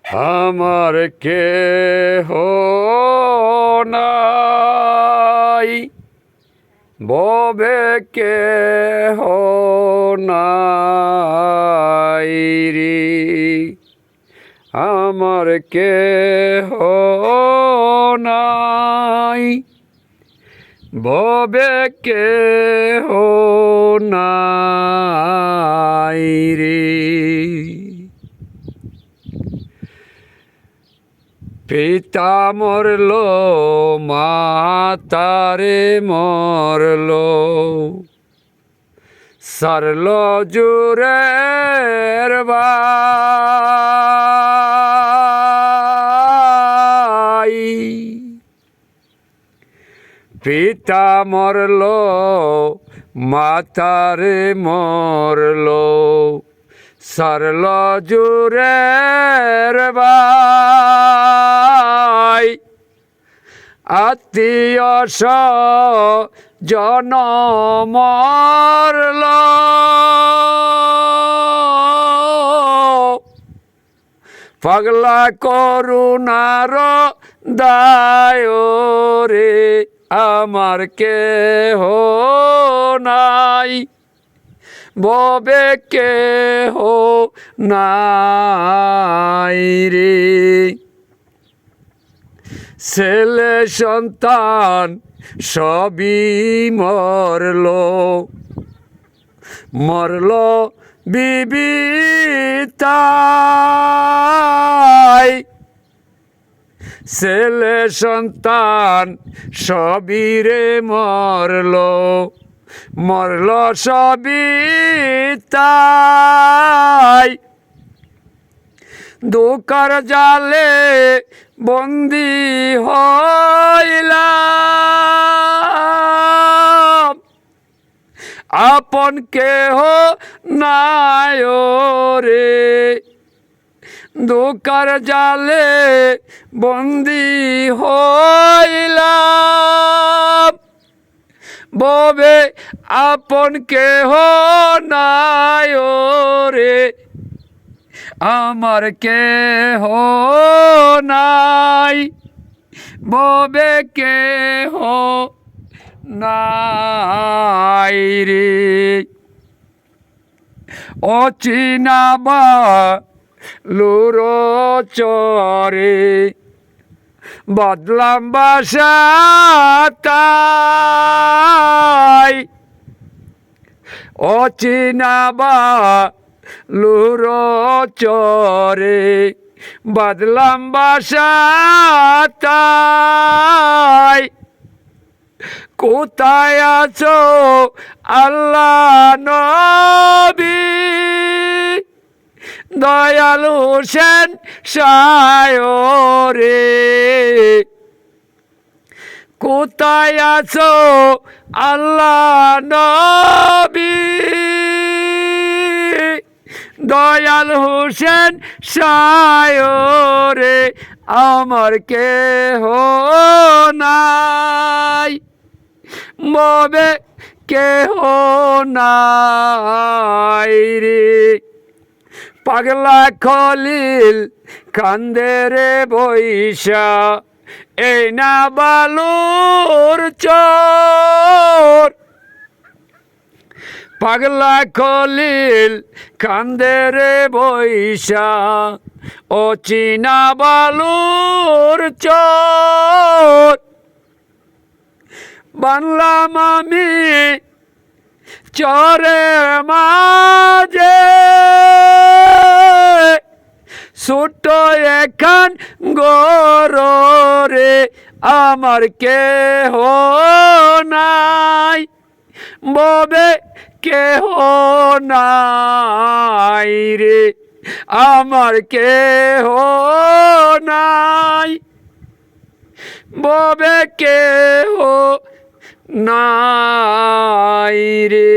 আমার কেহ নাই, ববে কেহ নাই রে, আমার কেহ নাই, ববে কেহ নাই রে। পিতা মরল, মাতারে মরল, সারল জুরের ভাই। পিতা মরল, মাতারে মরল, সারল জুরের ভাই। আত্মীয় স্বজন মরল, পাগলা করুণার দায় রে, আমার কেহ নাই, ববে কেহ নাই রে। ছেলে সন্তান সবই মরল, মরল বিবি তাই। ছেলে সন্তান সবই রে মরল, মরল সবই তাই। দুঃখের জালে বন্দি হইলাম, আপন কেহ নাই রে। দুঃখের জালে বন্দি হইলাম, ববে আপন কেহ নাই রে, আমার কেহ নাই, ববে কেহ নাই রে। অচিনা বালুর চরে বদলাম বাসা তাই। অচিনা বালুর চরে বদলাম বাসা তাই। কোথায় আছো আল্লাহ নবী, দয়াল হোসেন শাহ রে। কোথায় আছো আল্লাহ নবী, দয়াল হোসেন শাহ রে, আমার কেহ নাই, ববে কেহ নাই রে। পাগলা খলিল কান্দে রে বৈশা, এই না বালুর চর। পাগলা খলিল কান্দে রে বৈশা, অচিনা বালুর চর। বানলাম আমি চরে মাঝে, ছোট এখান গরে, আমার কেহ নাই, ববে কেহ নাই রে, আমার কেহ নাই, ববে কেহ নাই রে।